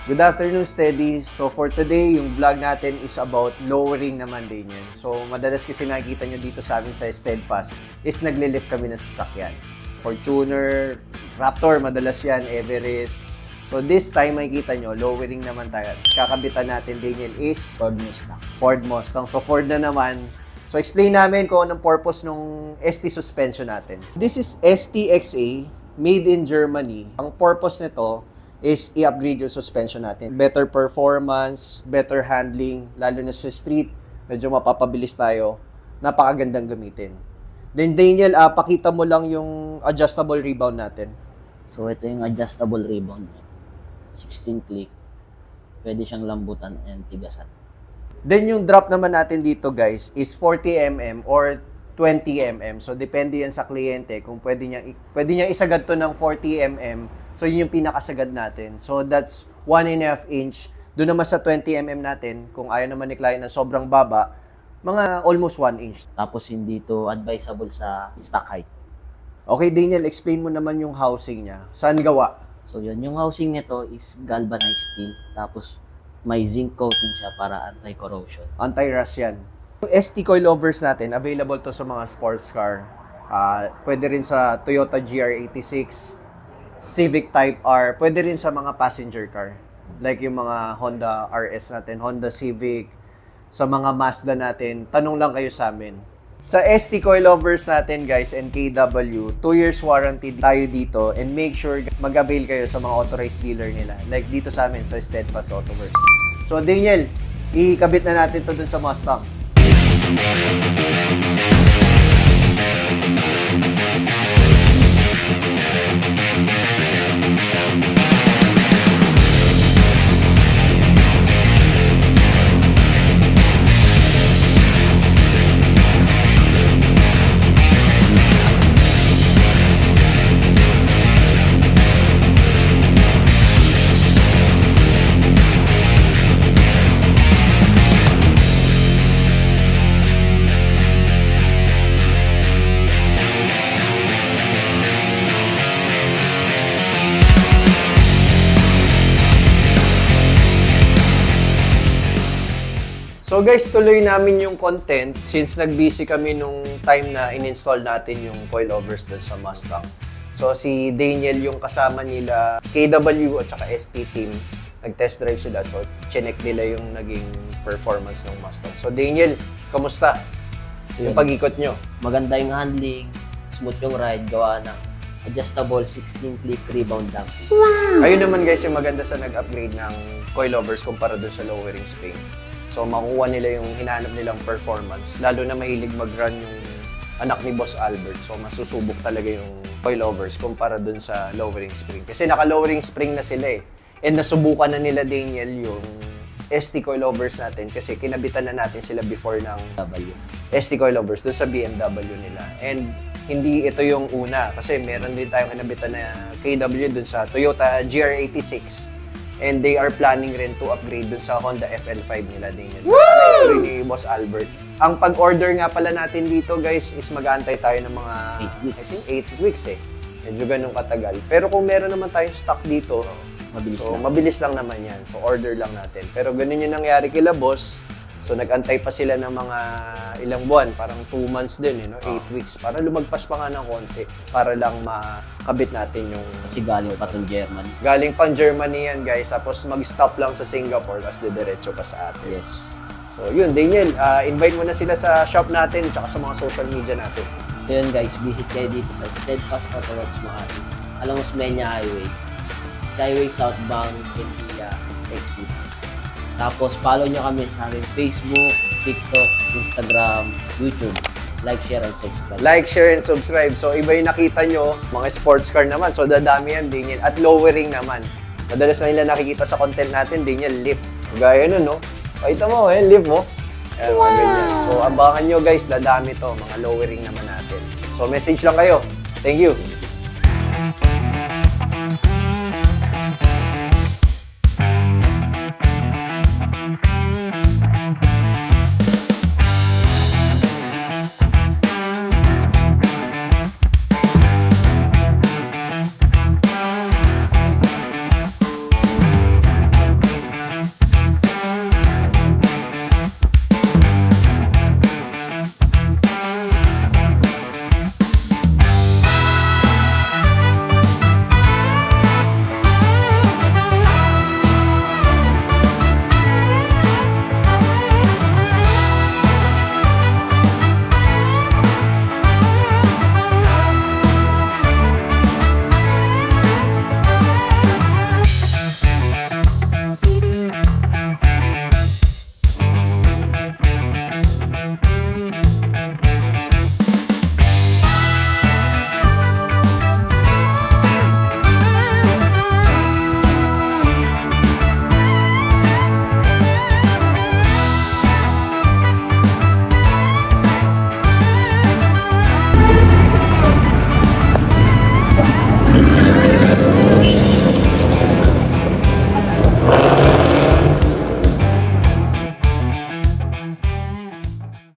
Good afternoon, Steady. So for today, yung vlog natin is about lowering naman din yun. So madalas kasi nakikita nyo dito sa amin sa Steadfast is nagle-lift kami ng sasakyan. Fortuner, Raptor, madalas yan, Everest. So this time, makikita nyo, lowering naman tayo. Kakabitan natin din yun is Ford Mustang. Ford Mustang. So Ford na naman. So explain namin kung anong purpose ng ST suspension natin. This is STXA, made in Germany. Ang purpose nito is i-upgrade yung suspension natin. Better performance, better handling, lalo na sa street, medyo mapapabilis tayo. Napakagandang gamitin. Then Daniel, pakita mo lang yung adjustable rebound natin. So ito yung adjustable rebound. 16 click. Pwede siyang lambutan and tigasan. Then yung drop naman natin dito guys is 40 mm or 20 mm. So depende yan sa kliyente kung pwede niya isagad to ng 40 mm. So yun yung pinakasagad natin. So that's 1.5 inch. Doon naman sa 20 mm natin, kung ayaw naman ni client na sobrang baba, mga almost 1 inch. Tapos hindi to advisable sa stock height. Okay Daniel, explain mo naman yung housing niya. Saan gawa? So yun, yung housing nito is galvanized steel. Tapos may zinc coating siya para anti-corrosion. Anti-rust yan. Yung ST coilovers natin, available to sa mga sports car. Pwede rin sa Toyota GR86, Civic Type R, pwede rin sa mga passenger car. Like yung mga Honda RS natin, Honda Civic, sa mga Mazda natin, tanong lang kayo sa amin. Sa ST coilovers natin guys and KW, 2 years warranty tayo dito and make sure mag-avail kayo sa mga authorized dealer nila. Like dito sa amin sa Steadfast Autoverse. So Daniel, ikabit na natin to dun sa Mustang. So guys, tuloy namin yung content since nag-busy kami nung time na in-install natin yung coilovers dun sa Mustang. So si Daniel yung kasama nila, KW at saka ST team, nag-test drive sila. So chinek nila yung naging performance ng Mustang. So Daniel, kamusta? Yung pag-ikot nyo? Maganda yung handling, smooth yung ride, gawa ng adjustable 16 click rebound damping. Ayun naman guys yung maganda sa nag-upgrade ng coilovers kumpara dun sa lowering spring. So makukuha nila yung hinahanap nilang performance. Lalo na mahilig mag-run yung anak ni Boss Albert. So masusubok talaga yung coilovers kumpara dun sa lowering spring. Kasi naka-lowering spring na sila eh. And nasubukan na nila Daniel yung ST coilovers natin kasi kinabitan na natin sila before ng W. ST coilovers dun sa BMW nila. And hindi ito yung una kasi meron din tayong kinabitan na KW dun sa Toyota GR86. And they are planning rin to upgrade dun sa Honda FL5 nila din yun. Woo! Ni Boss Albert. Ang pag-order nga pala natin dito guys is mag-aantay tayo ng mga 8 weeks. I think 8 weeks eh. Medyo ganun katagal. Pero kung meron naman tayong stock dito, mabilis lang naman yan. So order lang natin. Pero ganun yung nangyari kila Boss. So nag-antay pa sila ng mga ilang buwan, parang 2 months din, 8 weeks. Para lumagpas pa nga ng konti, para lang makabit natin yung... Kasi galing pa itong German. Galing pang Germany yan guys, tapos mag-stop lang sa Singapore, tapos didiretso pa sa atin. Yes. So yun, Daniel, invite mo na sila sa shop natin, tsaka sa mga social media natin. So yun guys, visit kayo dito sa Steadfast Autoworks Makati. Along Osmeña Highway. Skyway Southbound, Quintia, exit. Tapos follow nyo kami sa aming Facebook, TikTok, Instagram, YouTube. Like, share, and subscribe. Like, share, and subscribe. So iba yung nakita nyo, mga sports car naman. So dadami yan, Daniel. At lowering naman. Madalas na nila nakikita sa content natin, Daniel, lift. Gaya nun, no? Pakita mo, lift mo. Ayan, mga ganyan. So abangan nyo guys, dadami to. Mga lowering naman natin. So message lang kayo. Thank you.